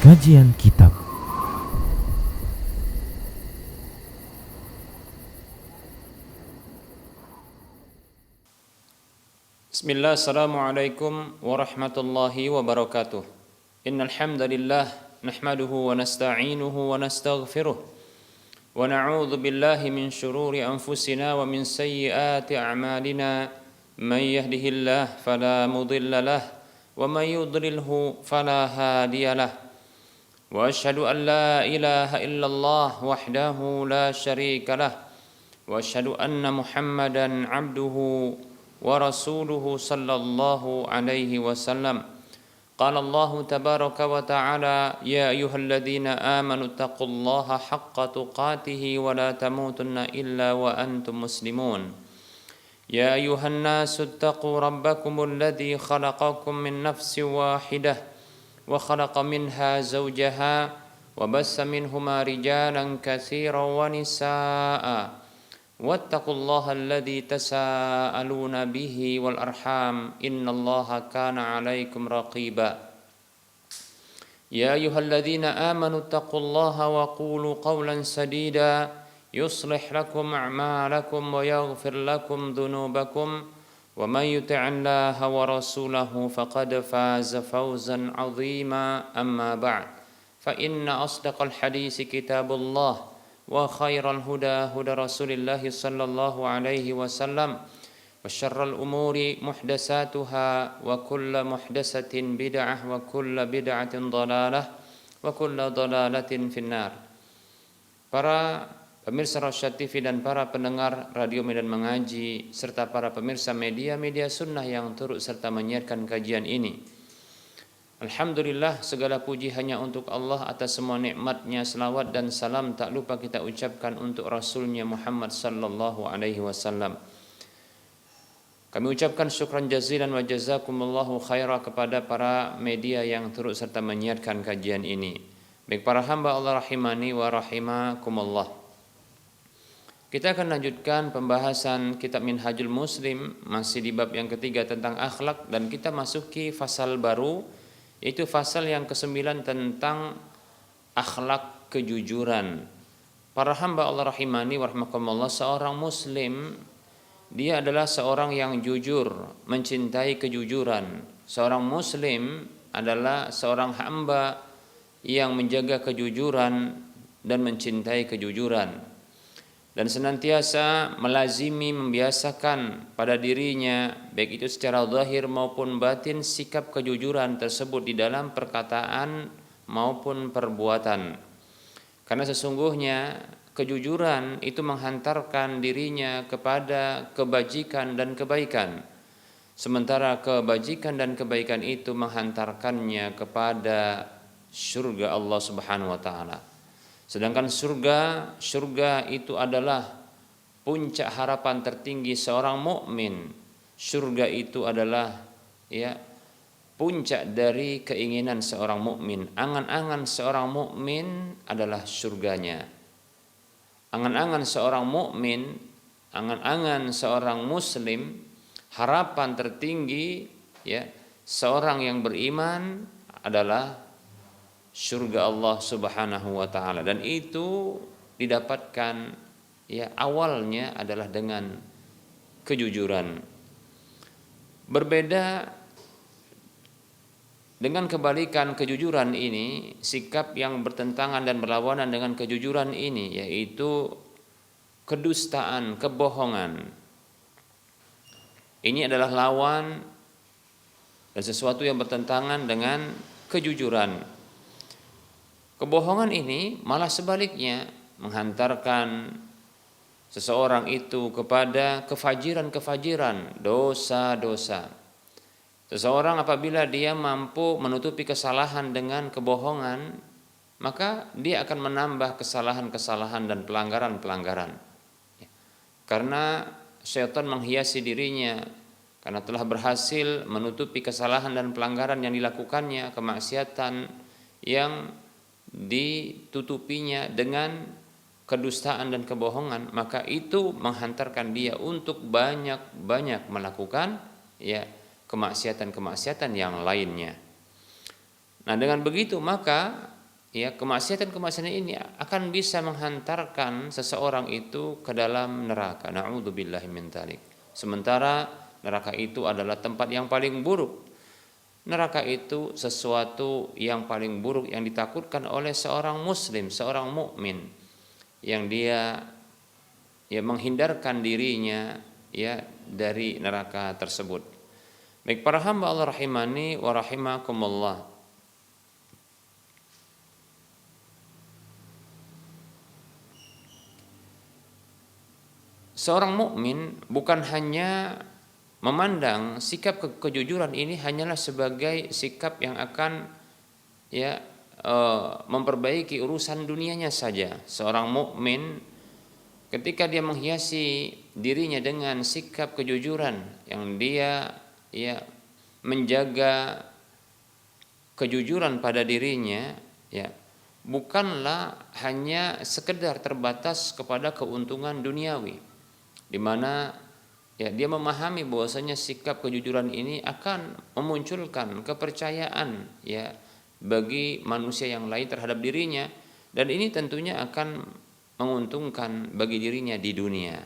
Kajian Kitab. Bismillah, assalamualaikum warahmatullahi wabarakatuh. Innal hamdalillah nahmaduhu wa nasta'inuhu wa nastaghfiruh wa na'udzu billahi min shururi anfusina wa min sayyiati a'malina. Man yahdihillahu fala mudilla lahu wa man yudlilhu fala hadiya lahu. Wa asyhadu an la ilaha illallah wahdahu la syarika lah wa asyhadu anna Muhammadan 'abduhu wa rasuluhu sallallahu alaihi wasallam. Qala Allah tabaraka wa ta'ala, ya ayyuhalladzina amanu taqullaha haqqa tuqatih wa la tamutunna illa wa antum muslimun. Ya ayyuhan nasu taqu rabbakumul ladzi khalaqakum min nafsin wahidah wa khalaqa minha zawjaha wa bassa minhuma rijalan katsiran wa nisaa'a wattaqullaha alladzi tasaaluna bihi wal arham innallaha kana 'alaikum raqiba. Ya ayyuhalladzina amanu taqullaha wa qulu qawlan sadida yuslih lakum a'malakum wa yaghfir lakum dhunubakum wa man yuti'illaha wa rasulahu faqad faza fawzan 'azima. Amma ba'd, fa inna asdaqal hadisi kitabullah wa khairal huda huda Rasulillah sallallahu alaihi wasallam wa syarral umuri muhdatsatuha wa kullu muhdatsatin bid'ah wa kullu bid'atin dhalalah wa kullu dhalalatin finnar. Para pemirsa Rasyad TV dan para pendengar Radio Medan Mengaji serta para pemirsa media-media sunnah yang turut serta menyiarkan kajian ini, alhamdulillah, segala puji hanya untuk Allah atas semua nikmatnya. Selawat dan salam tak lupa kita ucapkan untuk Rasulnya Muhammad sallallahu alaihi wasallam. Kami ucapkan syukran jazilan wa jazakumullahu khaira kepada para media yang turut serta menyiarkan kajian ini. Baik para hamba Allah rahimani wa rahimakumullah. Kita akan lanjutkan pembahasan kitab Minhajul Muslim, masih di bab yang ketiga tentang akhlak, dan kita masuki fasal baru, yaitu fasal yang ke-9 tentang akhlak kejujuran. Para hamba Allah rahimani wa rahimakumullah, seorang muslim dia adalah seorang yang jujur, mencintai kejujuran. Seorang muslim adalah seorang hamba yang menjaga kejujuran dan mencintai kejujuran, dan senantiasa melazimi, membiasakan pada dirinya, baik itu secara zahir maupun batin, sikap kejujuran tersebut di dalam perkataan maupun perbuatan. Karena sesungguhnya kejujuran itu menghantarkan dirinya kepada kebajikan dan kebaikan, sementara kebajikan dan kebaikan itu menghantarkannya kepada surga Allah Subhanahu wa taala. Sedangkan surga itu adalah puncak harapan tertinggi seorang mukmin. Surga itu adalah puncak dari keinginan seorang mukmin. Angan-angan seorang mukmin adalah surganya. Angan-angan seorang mukmin, angan-angan seorang muslim, harapan tertinggi seorang yang beriman adalah surga Allah Subhanahu wa taala, dan itu didapatkan awalnya adalah dengan kejujuran. Berbeda dengan kebalikan kejujuran ini, sikap yang bertentangan dan berlawanan dengan kejujuran ini yaitu kedustaan, kebohongan. Ini adalah lawan dan sesuatu yang bertentangan dengan kejujuran. Kebohongan ini malah sebaliknya menghantarkan seseorang itu kepada kefajiran-kefajiran, dosa-dosa. Seseorang apabila dia mampu menutupi kesalahan dengan kebohongan, maka dia akan menambah kesalahan-kesalahan dan pelanggaran-pelanggaran. Karena syaitan menghiasi dirinya, karena telah berhasil menutupi kesalahan dan pelanggaran yang dilakukannya, kemaksiatan yang ditutupinya dengan kedustaan dan kebohongan, maka itu menghantarkan dia untuk banyak-banyak melakukan kemaksiatan-kemaksiatan yang lainnya. Nah, dengan begitu maka ya kemaksiatan-kemaksiatan ini akan bisa menghantarkan seseorang itu ke dalam neraka. Na'udzubillahi min dzalik. Sementara neraka itu adalah tempat yang paling buruk. Neraka itu sesuatu yang paling buruk yang ditakutkan oleh seorang muslim, seorang mukmin, yang dia ya menghindarkan dirinya ya dari neraka tersebut. Baik para hamba Allah rahimani wa rahimakumullah. Seorang mukmin bukan hanya memandang sikap kejujuran ini hanyalah sebagai sikap yang akan ya memperbaiki urusan dunianya saja. Seorang mukmin ketika dia menghiasi dirinya dengan sikap kejujuran yang dia ya menjaga kejujuran pada dirinya, ya bukanlah hanya sekedar terbatas kepada keuntungan duniawi, di mana ya dia memahami bahwasanya sikap kejujuran ini akan memunculkan kepercayaan ya bagi manusia yang lain terhadap dirinya, dan ini tentunya akan menguntungkan bagi dirinya di dunia.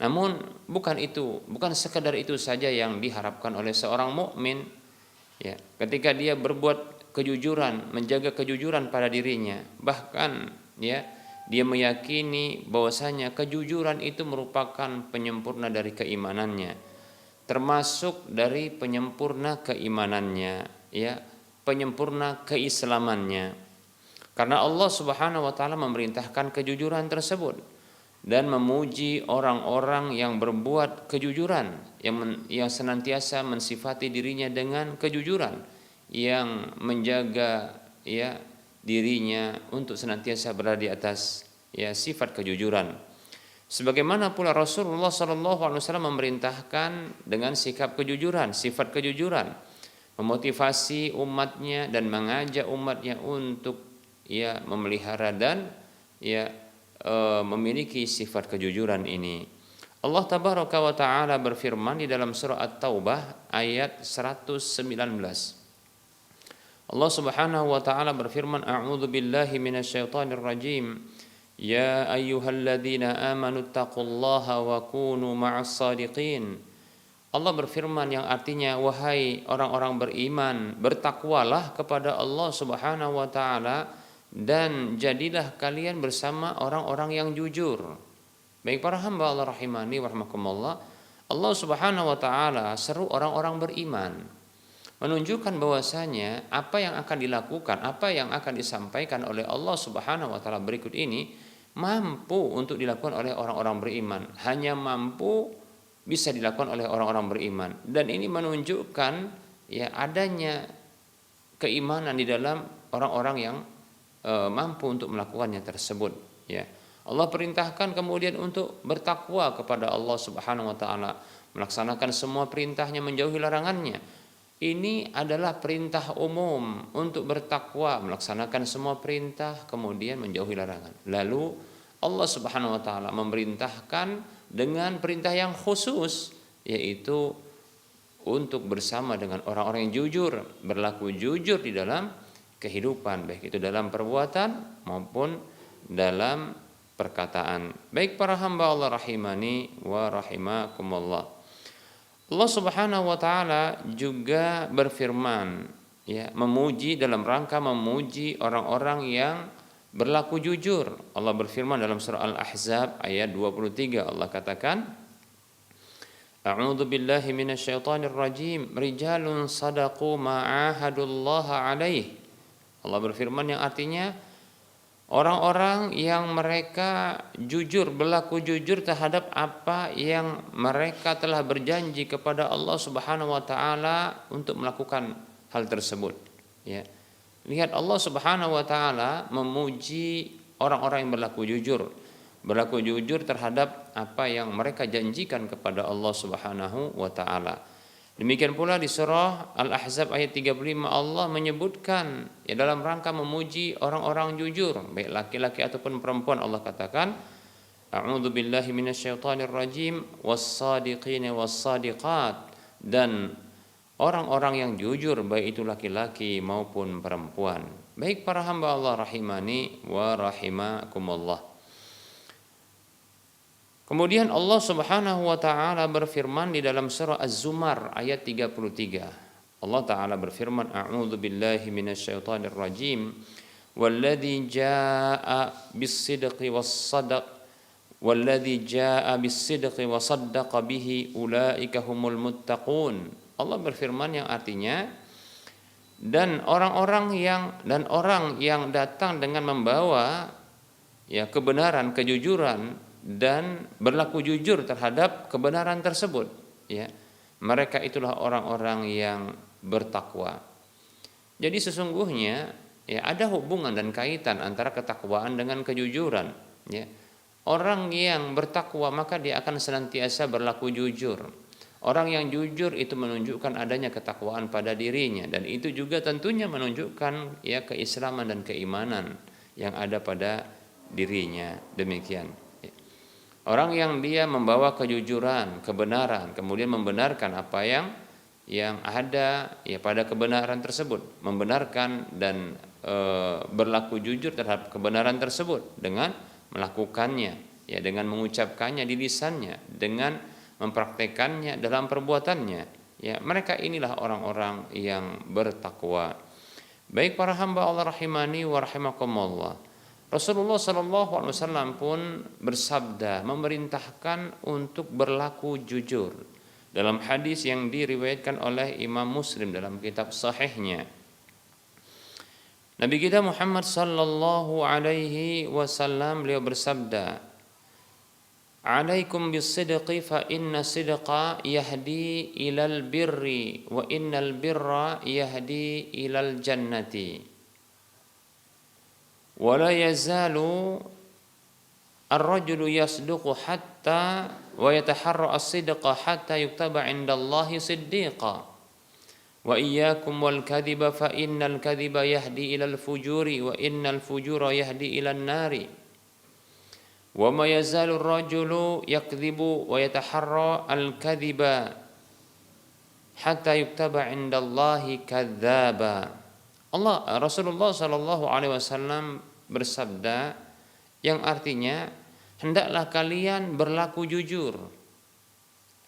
Namun bukan sekedar itu saja yang diharapkan oleh seorang mukmin ya ketika dia berbuat kejujuran, menjaga kejujuran pada dirinya, bahkan ya dia meyakini bahwasanya kejujuran itu merupakan penyempurna dari keimanannya, termasuk dari penyempurna keimanannya, ya, penyempurna keislamannya. Karena Allah Subhanahu wa taala memerintahkan kejujuran tersebut dan memuji orang-orang yang berbuat kejujuran, yang senantiasa mensifati dirinya dengan kejujuran, yang menjaga ya dirinya untuk senantiasa berada di atas ya sifat kejujuran. Sebagaimana pula Rasulullah SAW memerintahkan dengan sikap kejujuran, sifat kejujuran, memotivasi umatnya dan mengajak umatnya untuk ya memelihara dan ya memiliki sifat kejujuran ini. Allah Tabaraka wa taala berfirman di dalam surah At-Taubah ayat 119. Allah Subhanahu wa taala berfirman, a'udzu billahi minasyaitonir rajim. Ya ayyuhalladzina amanu taqullaha wa kunu ma'as shadiqin. Allah berfirman yang artinya, wahai orang-orang beriman, bertakwalah kepada Allah Subhanahu wa taala dan jadilah kalian bersama orang-orang yang jujur. Baik para hamba Allah rahimani wa rahmakumullah, Allah Subhanahu wa taala seru orang-orang beriman, menunjukkan bahwasanya apa yang akan dilakukan, apa yang akan disampaikan oleh Allah Subhanahu wa taala berikut ini mampu untuk dilakukan oleh orang-orang beriman, hanya mampu bisa dilakukan oleh orang-orang beriman, dan ini menunjukkan ya adanya keimanan di dalam orang-orang yang mampu untuk melakukannya tersebut ya. Allah perintahkan kemudian untuk bertakwa kepada Allah Subhanahu wa taala, melaksanakan semua perintahnya, menjauhi larangannya. Ini adalah perintah umum untuk bertakwa, melaksanakan semua perintah, kemudian menjauhi larangan. Lalu Allah Subhanahu wa taala memerintahkan dengan perintah yang khusus, yaitu untuk bersama dengan orang-orang yang jujur, berlaku jujur di dalam kehidupan, baik itu dalam perbuatan maupun dalam perkataan. Baik para hamba Allah rahimani wa rahimakumullah. Allah Subhanahu wa taala juga berfirman ya, memuji dalam rangka memuji orang-orang yang berlaku jujur. Allah berfirman dalam surah Al-Ahzab ayat 23, Allah katakan, A'udzu billahi minasyaitonir rajim, rijalun sadaqu ma 'ahadullaha 'alaihi. Allah berfirman yang artinya orang-orang yang mereka jujur, berlaku jujur terhadap apa yang mereka telah berjanji kepada Allah Subhanahu wa taala untuk melakukan hal tersebut. Ya. Lihat Allah Subhanahu wa taala memuji orang-orang yang berlaku jujur terhadap apa yang mereka janjikan kepada Allah Subhanahu wa taala. Demikian pula di surah Al-Ahzab ayat 35 Allah menyebutkan ya dalam rangka memuji orang-orang jujur, baik laki-laki ataupun perempuan. Allah katakan, A'udzu billahi minasyaitonir rajim, was-sadiqina was-sadiqat, dan orang-orang yang jujur baik itu laki-laki maupun perempuan. Baik para hamba Allah rahimani wa rahimakumullah. Kemudian Allah Subhanahu wa taala berfirman di dalam surah Az-Zumar ayat 33. Allah taala berfirman, a'udzu billahi minasyaitonir rajim. Walladzi jaa'a bis-sidqi wa saddaqa bihi ulaika humul muttaqun. Allah berfirman yang artinya, dan orang yang datang dengan membawa kebenaran, kejujuran dan berlaku jujur terhadap kebenaran tersebut, mereka itulah orang-orang yang bertakwa. Jadi sesungguhnya ada hubungan dan kaitan antara ketakwaan dengan kejujuran. Orang yang bertakwa maka dia akan senantiasa berlaku jujur. Orang yang jujur itu menunjukkan adanya ketakwaan pada dirinya, dan itu juga tentunya menunjukkan keislaman dan keimanan yang ada pada dirinya. Demikian. Orang yang dia membawa kejujuran, kebenaran, kemudian membenarkan apa yang ada pada kebenaran tersebut, membenarkan dan berlaku jujur terhadap kebenaran tersebut dengan melakukannya, dengan mengucapkannya di lisannya, dengan mempraktekannya dalam perbuatannya. Mereka inilah orang-orang yang bertakwa. Baik para hamba Allah rahimani wa rahimakumullah. Rasulullah SAW pun bersabda, memerintahkan untuk berlaku jujur dalam hadis yang diriwayatkan oleh Imam Muslim dalam kitab sahihnya. Nabi kita Muhammad sallallahu alaihi wasallam beliau bersabda, "Alaikum bis-sidqi fa inna sidqa yahdi ilal birri wa innal birra yahdi ilal jannati." Wala yazalu ar-rajulu yasduqu hatta wa yataharra as-sidqa hatta yuktaba 'indallahi siddiqa. Wa iyyakum wal kadhiba fa innal kadhiba yahdi ilal fujuri wa innal fujura yahdi ilan nari. Wa ma yazalu ar-rajulu yakdhibu wa yataharra al-kadhiba hatta yuktaba 'indallahi kadzdzaba. Rasulullah sallallahu alaihi wasallam bersabda yang artinya, hendaklah kalian berlaku jujur.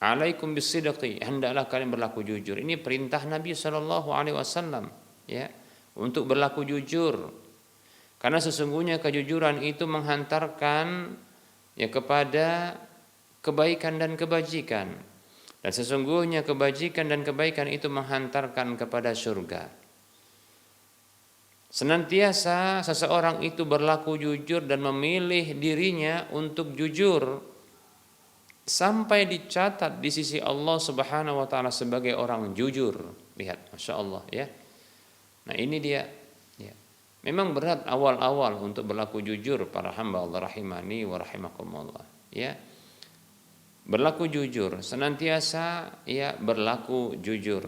Alaikum bisidqi, hendaklah kalian berlaku jujur. Ini perintah Nabi sallallahu alaihi wasallam untuk berlaku jujur. Karena sesungguhnya kejujuran itu menghantarkan kepada kebaikan dan kebajikan. Dan sesungguhnya kebajikan dan kebaikan itu menghantarkan kepada surga. Senantiasa seseorang itu berlaku jujur dan memilih dirinya untuk jujur sampai dicatat di sisi Allah Subhanahu wa taala sebagai orang jujur. Lihat, Masya Allah Nah ini dia. Memang berat awal-awal untuk berlaku jujur para hamba Allah rahimani wa rahimakumullah. Berlaku jujur, senantiasa berlaku jujur.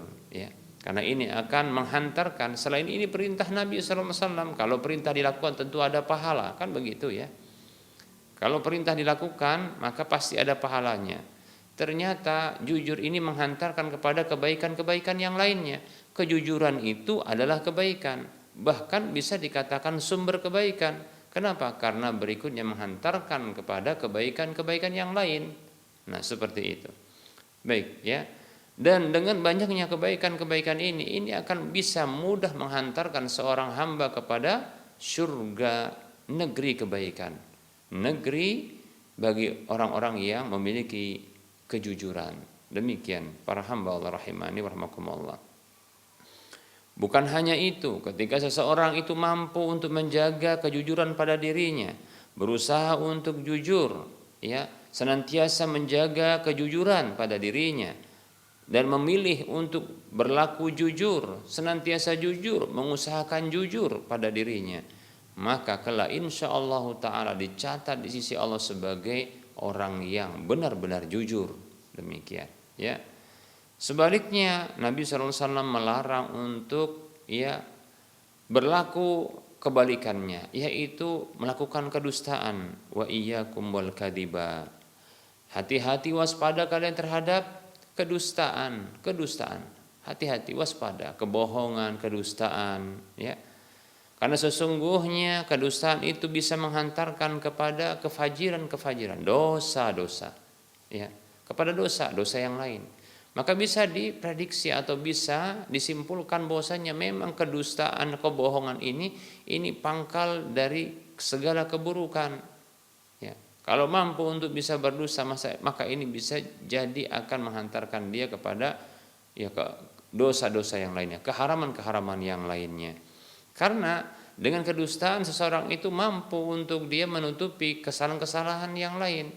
Karena ini akan menghantarkan, selain ini perintah Nabi SAW, kalau perintah dilakukan tentu ada pahala, kan begitu Kalau perintah dilakukan maka pasti ada pahalanya. Ternyata jujur ini menghantarkan kepada kebaikan-kebaikan yang lainnya. Kejujuran itu adalah kebaikan, bahkan bisa dikatakan sumber kebaikan. Kenapa? Karena berikutnya menghantarkan kepada kebaikan-kebaikan yang lain. Nah seperti itu. Baik Dan dengan banyaknya kebaikan-kebaikan ini akan bisa mudah menghantarkan seorang hamba kepada surga, negeri kebaikan. Negeri bagi orang-orang yang memiliki kejujuran. Demikian para hamba Allah rahimani wa rahimakumullah. Bukan hanya itu, ketika seseorang itu mampu untuk menjaga kejujuran pada dirinya, berusaha untuk jujur, senantiasa menjaga kejujuran pada dirinya, dan memilih untuk berlaku jujur, senantiasa jujur, mengusahakan jujur pada dirinya, maka kelak insyaallah ta'ala dicatat di sisi Allah sebagai orang yang benar-benar jujur. Demikian Sebaliknya Nabi SAW melarang untuk berlaku kebalikannya, yaitu melakukan kedustaan. Wa iyyakum wal kadziba. Hati-hati, waspada kalian terhadap kedustaan. Hati-hati, waspada kebohongan, kedustaan Karena sesungguhnya kedustaan itu bisa menghantarkan kepada kefajiran-kefajiran, dosa-dosa, ya, kepada dosa-dosa yang lain. Maka bisa diprediksi atau bisa disimpulkan bahwasanya memang kedustaan, kebohongan ini pangkal dari segala keburukan. Ya, kalau mampu untuk bisa berdosa, maka ini bisa jadi akan menghantarkan dia kepada ya ke dosa-dosa yang lainnya, keharaman-keharaman yang lainnya. Karena dengan kedustaan seseorang itu mampu untuk dia menutupi kesalahan-kesalahan yang lain,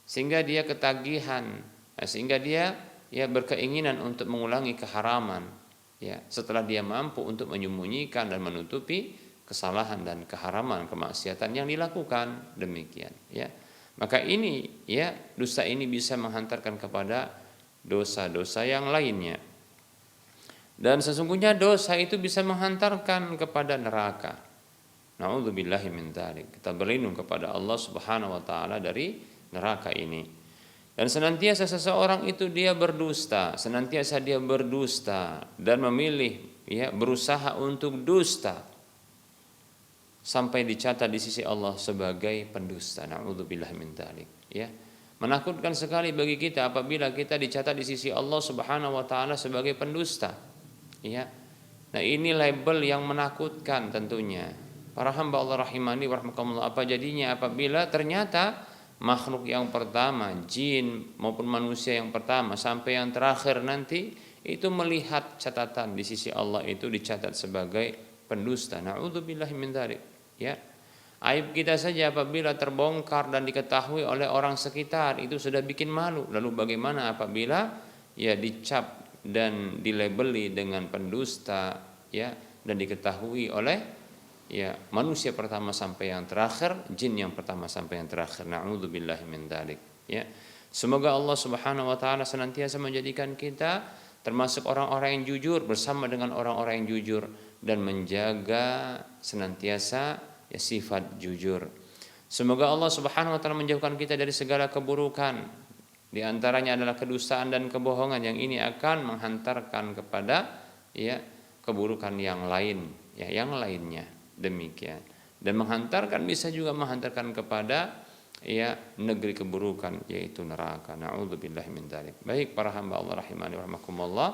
sehingga dia ketagihan, sehingga dia ya berkeinginan untuk mengulangi keharaman, ya setelah dia mampu untuk menyembunyikan dan menutupi kesalahan dan keharaman, kemaksiatan yang dilakukan, demikian, ya. Maka ini ya dusta ini bisa menghantarkan kepada dosa-dosa yang lainnya. Dan sesungguhnya dosa itu bisa menghantarkan kepada neraka. Na'udzubillahi min dzalik. Kita berlindung kepada Allah Subhanahu wa taala dari neraka ini. Dan senantiasa seseorang itu dia berdusta, senantiasa dia berdusta dan memilih ya berusaha untuk dusta sampai dicatat di sisi Allah sebagai pendusta. Na'udzubillahi min dzalik, ya. Menakutkan sekali bagi kita apabila kita dicatat di sisi Allah Subhanahu wa taala sebagai pendusta. Ya. Nah, ini label yang menakutkan tentunya. Para hamba Allah rahimani wa rahmakumullah, apa jadinya apabila ternyata makhluk yang pertama, jin maupun manusia yang pertama sampai yang terakhir nanti itu melihat catatan di sisi Allah itu dicatat sebagai pendusta. Na'udzubillahi min dzalik, ya. Aib kita saja apabila terbongkar dan diketahui oleh orang sekitar itu sudah bikin malu. Lalu bagaimana apabila ya dicap dan dilabeli dengan pendusta, ya, dan diketahui oleh ya manusia pertama sampai yang terakhir, jin yang pertama sampai yang terakhir. Na'udzubillahi min dzalik, ya. Semoga Allah Subhanahu wa taala senantiasa menjadikan kita termasuk orang-orang yang jujur, bersama dengan orang-orang yang jujur, dan menjaga senantiasa ya sifat jujur. Semoga Allah Subhanahu wa taala menjauhkan kita dari segala keburukan. Di antaranya adalah kedustaan dan kebohongan, yang ini akan menghantarkan kepada ya keburukan yang lain, ya yang lainnya, demikian. Dan menghantarkan bisa juga menghantarkan kepada ya negeri keburukan, yaitu neraka. Na'udzubillahi min dzalik. Baik para hamba Allah rahimani wa rahmakumullah,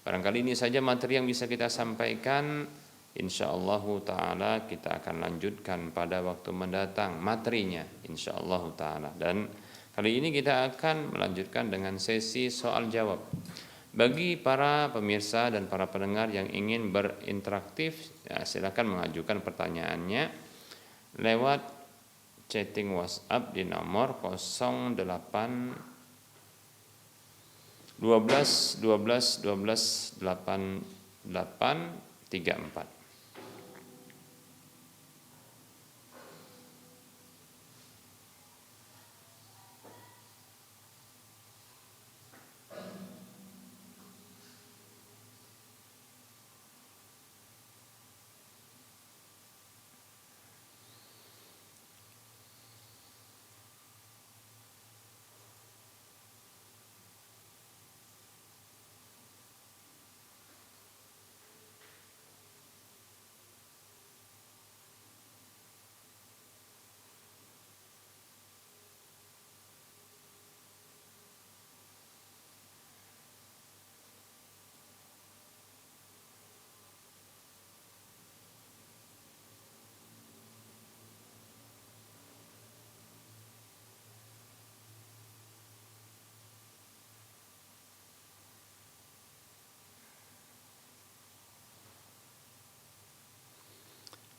barangkali ini saja materi yang bisa kita sampaikan. Insyaallah taala kita akan lanjutkan pada waktu mendatang materinya, insyaallah taala. Dan kali ini kita akan melanjutkan dengan sesi soal jawab. Bagi para pemirsa dan para pendengar yang ingin berinteraktif, ya, silakan mengajukan pertanyaannya lewat chatting WhatsApp di nomor 08 12 12 12 88 34.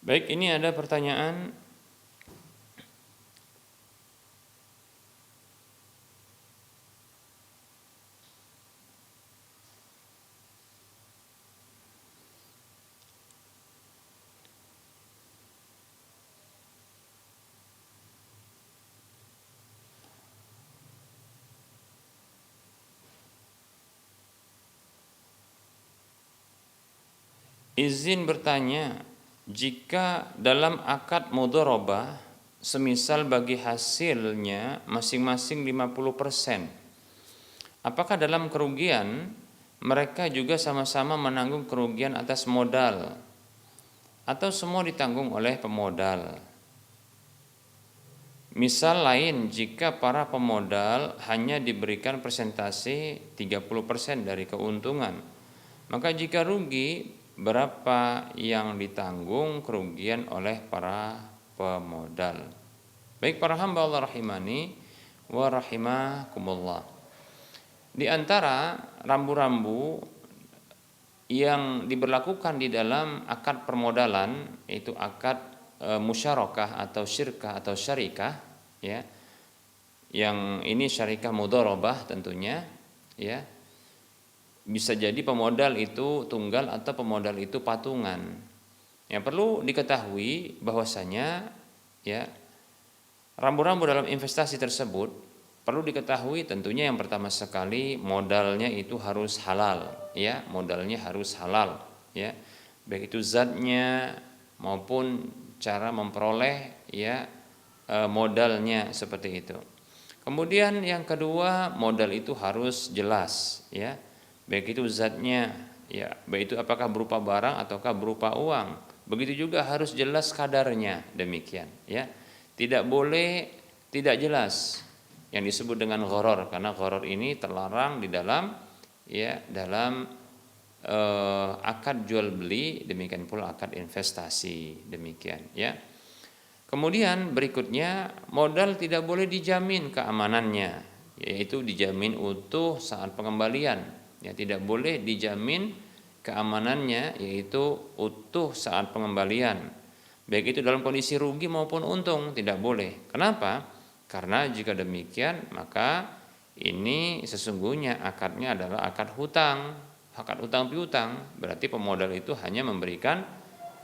Baik, ini ada pertanyaan. Izin bertanya, jika dalam akad mudharabah semisal bagi hasilnya masing-masing 50%, apakah dalam kerugian mereka juga sama-sama menanggung kerugian atas modal atau semua ditanggung oleh pemodal. Misal lain, jika para pemodal hanya diberikan persentase 30% dari keuntungan, maka jika rugi, berapa yang ditanggung kerugian oleh para pemodal. Baik para hamba Allah rahimani wa rahimakumullah. Di antara rambu-rambu yang diberlakukan di dalam akad permodalan, yaitu akad musyarakah atau syirkah atau syarikah, ya, yang ini syarikah mudharabah tentunya, ya, bisa jadi pemodal itu tunggal atau pemodal itu patungan. Yang perlu diketahui bahwasanya, ya, rambu-rambu dalam investasi tersebut perlu diketahui tentunya yang pertama sekali modalnya itu harus halal, ya, modalnya harus halal, ya, baik itu zatnya maupun cara memperoleh, ya, modalnya seperti itu. Kemudian yang kedua, modal itu harus jelas, ya, baik itu zatnya, ya, baik itu apakah berupa barang ataukah berupa uang. Begitu juga harus jelas kadarnya, demikian, ya. Tidak boleh tidak jelas, yang disebut dengan gharar, karena gharar ini terlarang di dalam, ya, dalam akad jual beli, demikian pula akad investasi, demikian, ya. Kemudian berikutnya, modal tidak boleh dijamin keamanannya, yaitu dijamin utuh saat pengembalian, ya, tidak boleh dijamin keamanannya, yaitu utuh saat pengembalian, baik itu dalam kondisi rugi maupun untung, tidak boleh. Kenapa? Karena jika demikian maka ini sesungguhnya akadnya adalah akad hutang, akad hutang piutang, berarti pemodal itu hanya memberikan,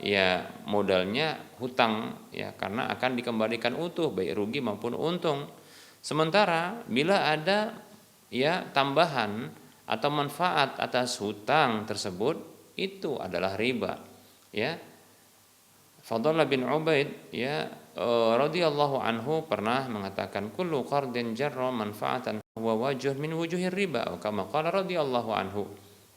ya, modalnya hutang, ya, karena akan dikembalikan utuh baik rugi maupun untung. Sementara bila ada, ya, tambahan atau manfaat atas hutang tersebut, itu adalah riba, ya. Fadl bin Ubaid, ya, radhiyallahu anhu pernah mengatakan kullu qardin jarra manfaatan huwa wajh min wujuhir riba, atau kama qala radhiyallahu anhu,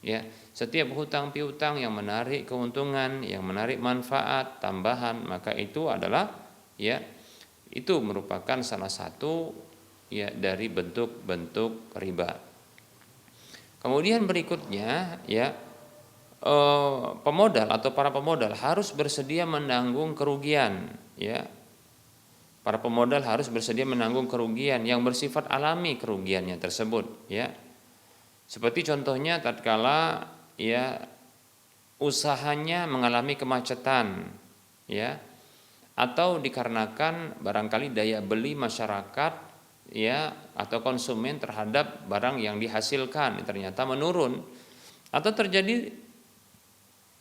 ya, setiap hutang piutang yang menarik keuntungan, yang menarik manfaat tambahan, maka itu adalah, ya, itu merupakan salah satu, ya, dari bentuk-bentuk riba. Kemudian berikutnya, ya, pemodal atau para pemodal harus bersedia menanggung kerugian, ya. Para pemodal harus bersedia menanggung kerugian yang bersifat alami kerugiannya tersebut, ya. Seperti contohnya tatkala, ya, usahanya mengalami kemacetan, ya, atau dikarenakan barangkali daya beli masyarakat, ya, atau konsumen terhadap barang yang dihasilkan ternyata menurun, atau terjadi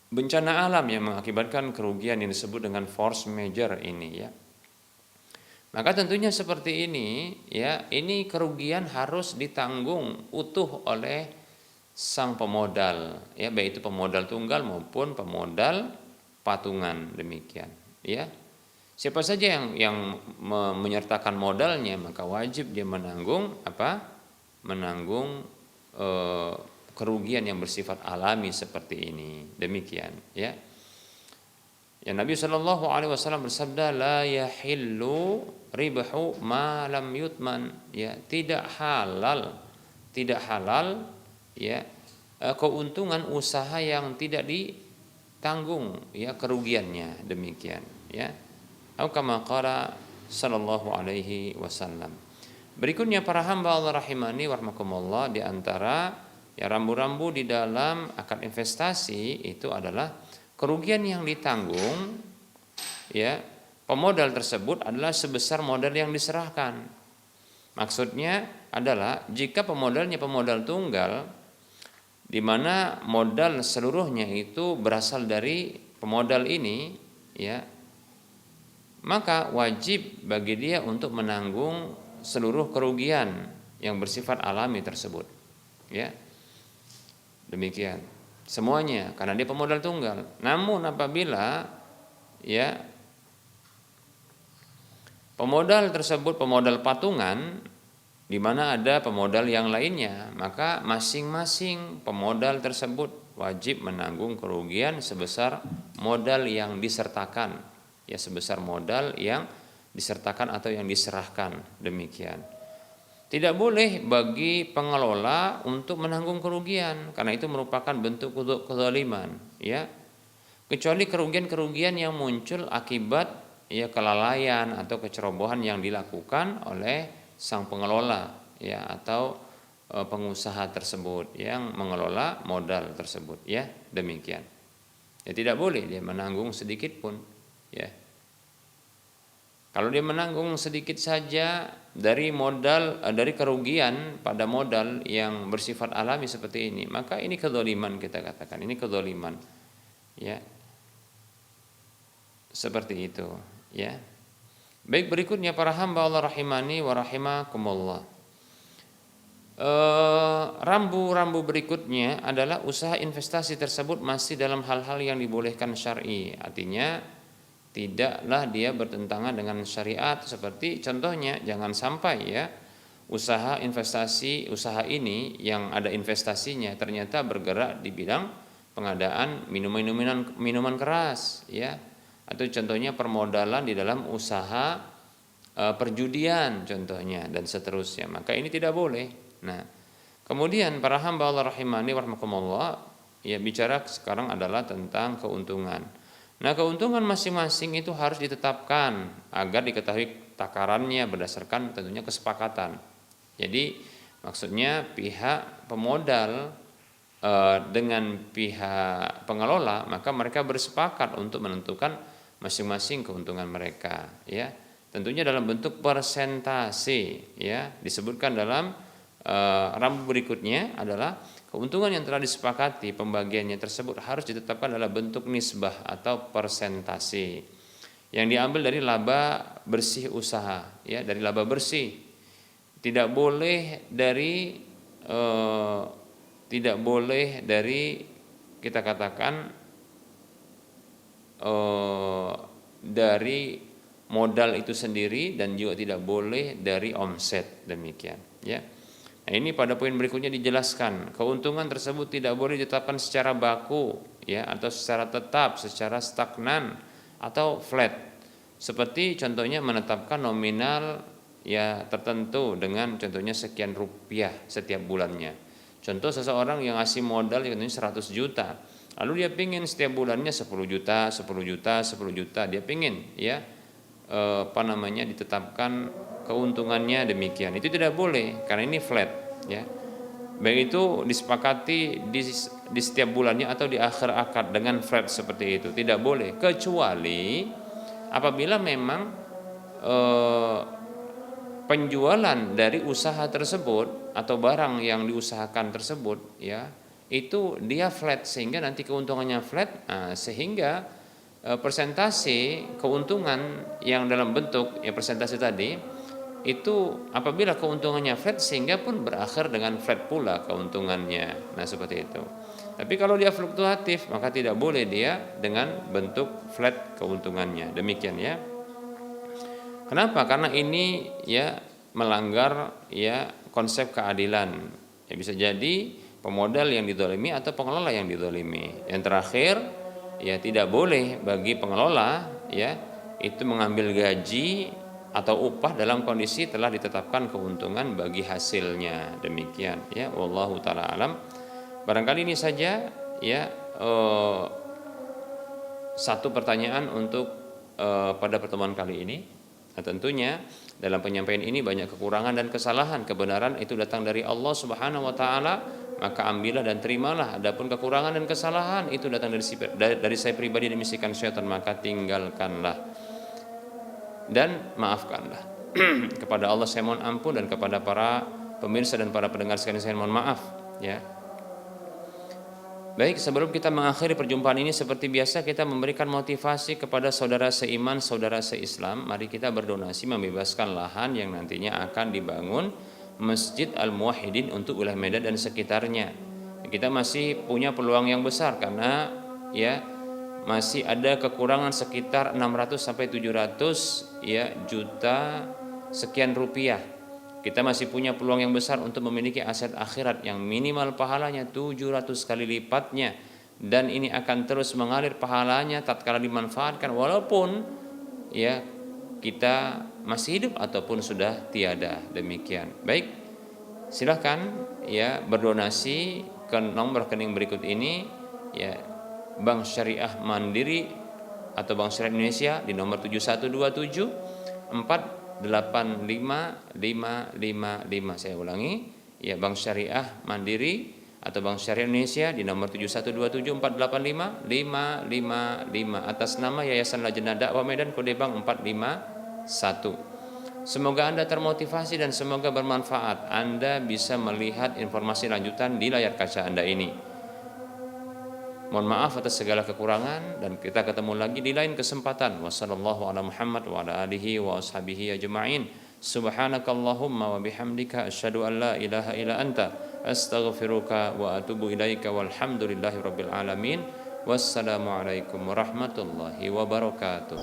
bencana alam yang mengakibatkan kerugian yang disebut dengan force majeure ini, ya. Maka tentunya seperti ini, ya, ini kerugian harus ditanggung utuh oleh sang pemodal, ya, baik itu pemodal tunggal maupun pemodal patungan, demikian, ya. Siapa saja yang menyertakan modalnya maka wajib dia menanggung apa? Menanggung kerugian yang bersifat alami seperti ini, demikian, ya. Ya, Nabi Shallallahu Alaihi Wasallam bersabda, la yahillu ribahu ma lam yutman, ya, tidak halal, ya, keuntungan usaha yang tidak ditanggung, ya, kerugiannya, demikian, ya. Atau kama qala sallallahu alaihi wasallam. Berikutnya para hamba Allah rahimani warahmatullah, di antara, ya, rambu-rambu di dalam akad investasi itu adalah kerugian yang ditanggung, ya, pemodal tersebut adalah sebesar modal yang diserahkan. Maksudnya adalah jika pemodalnya pemodal tunggal, di mana modal seluruhnya itu berasal dari pemodal ini, ya, maka wajib bagi dia untuk menanggung seluruh kerugian yang bersifat alami tersebut, ya, demikian semuanya karena dia pemodal tunggal. Namun apabila, ya, pemodal tersebut pemodal patungan di mana ada pemodal yang lainnya, maka masing-masing pemodal tersebut wajib menanggung kerugian sebesar modal yang disertakan, ya sebesar modal yang disertakan atau yang diserahkan, demikian. Tidak boleh bagi pengelola untuk menanggung kerugian karena itu merupakan bentuk kezaliman, ya. Kecuali kerugian-kerugian yang muncul akibat ya kelalaian atau kecerobohan yang dilakukan oleh sang pengelola ya atau pengusaha tersebut yang mengelola modal tersebut, ya demikian. Ya tidak boleh dia menanggung sedikit pun, ya. Kalau dia menanggung sedikit saja dari modal, dari kerugian pada modal yang bersifat alami seperti ini, maka ini kezaliman, kita katakan ini kezaliman, ya seperti itu, ya. Baik, berikutnya para hamba Allah rahimani wa rahimakumullah. Rambu-rambu berikutnya adalah usaha investasi tersebut masih dalam hal-hal yang dibolehkan syar'i, artinya tidaklah dia bertentangan dengan syariat. Seperti contohnya jangan sampai ya usaha investasi, usaha ini yang ada investasinya ternyata bergerak di bidang pengadaan minuman keras, ya, atau contohnya permodalan di dalam usaha perjudian contohnya dan seterusnya, maka ini tidak boleh. Nah, kemudian para hamba Allah rahimani warahmatullah, ya bicara sekarang adalah tentang keuntungan. Nah, keuntungan masing-masing itu harus ditetapkan agar diketahui takarannya berdasarkan tentunya kesepakatan. Jadi maksudnya pihak pemodal dengan pihak pengelola, maka mereka bersepakat untuk menentukan masing-masing keuntungan mereka, ya. Tentunya dalam bentuk persentase, ya. Disebutkan dalam rambu berikutnya adalah keuntungan yang telah disepakati pembagiannya tersebut harus ditetapkan dalam bentuk nisbah atau persentase yang diambil dari laba bersih usaha, ya, dari laba bersih. Tidak boleh dari kita katakan dari modal itu sendiri dan juga tidak boleh dari omset, demikian, ya. Nah, ini pada poin berikutnya dijelaskan keuntungan tersebut tidak boleh ditetapkan secara baku, ya, atau secara tetap, secara stagnan atau flat. Seperti contohnya menetapkan nominal ya tertentu dengan contohnya sekian rupiah setiap bulannya. Contoh seseorang yang ngasih modal contohnya 100 juta, lalu dia pingin setiap bulannya 10 juta, 10 juta, 10 juta, dia pingin ya ditetapkan keuntungannya demikian. Itu tidak boleh karena ini flat, ya. Baik itu disepakati di setiap bulannya atau di akhir akad dengan flat seperti itu, tidak boleh, kecuali apabila memang penjualan dari usaha tersebut atau barang yang diusahakan tersebut, ya, itu dia flat sehingga nanti keuntungannya flat, sehingga persentase keuntungan yang dalam bentuk ya persentase tadi itu apabila keuntungannya flat sehingga pun berakhir dengan flat pula keuntungannya. Nah, seperti itu. Tapi kalau dia fluktuatif maka tidak boleh dia dengan bentuk flat keuntungannya. Demikian, ya. Kenapa? Karena ini ya melanggar ya konsep keadilan. Ya, bisa jadi pemodal yang didolimi atau pengelola yang didolimi. Yang terakhir, ya tidak boleh bagi pengelola ya itu mengambil gaji atau upah dalam kondisi telah ditetapkan keuntungan bagi hasilnya. Demikian, ya, wallahu taala alam. Barangkali ini saja ya satu pertanyaan untuk pada pertemuan kali ini. Nah, tentunya dalam penyampaian ini banyak kekurangan dan kesalahan. Kebenaran itu datang dari Allah Subhanahu wa taala, maka ambillah dan terimalah. Adapun kekurangan dan kesalahan itu datang dari saya pribadi dan bisikan syaitan, maka tinggalkanlah dan maafkanlah. Kepada Allah saya mohon ampun dan kepada para pemirsa dan para pendengar sekalian saya mohon maaf, ya. Baik, sebelum kita mengakhiri perjumpaan ini seperti biasa kita memberikan motivasi kepada saudara seiman, saudara seislam. Mari kita berdonasi membebaskan lahan yang nantinya akan dibangun Masjid Al-Muwahhidin untuk wilayah Medan dan sekitarnya. Kita masih punya peluang yang besar karena ya masih ada kekurangan sekitar 600 sampai 700 ya juta sekian rupiah. Kita masih punya peluang yang besar untuk memiliki aset akhirat yang minimal pahalanya 700 kali lipatnya dan ini akan terus mengalir pahalanya tatkala dimanfaatkan walaupun ya kita masih hidup ataupun sudah tiada. Demikian. Baik, silahkan ya berdonasi ke nomor rekening berikut ini ya, Bank Syariah Mandiri atau Bank Syariah Indonesia di nomor 7127 4855555. Saya ulangi ya, Bank Syariah Mandiri atau Bank Syariah Indonesia di nomor 7127 4855555 atas nama Yayasan Lajnah Dakwah Medan, kode bank 451. Semoga Anda termotivasi dan semoga bermanfaat. Anda bisa melihat informasi lanjutan di layar kaca Anda ini. Mohon maaf atas segala kekurangan dan kita ketemu lagi di lain kesempatan. Wassallallahu ala Muhammad wa ala alihi wa ashabihi ajma'in. Subhanakallahumma wa bihamdika asyhadu an la ilaha illa anta astaghfiruka wa atubu ilaika walhamdulillahi rabbil alamin. Wassalamualaikum warahmatullahi wabarakatuh.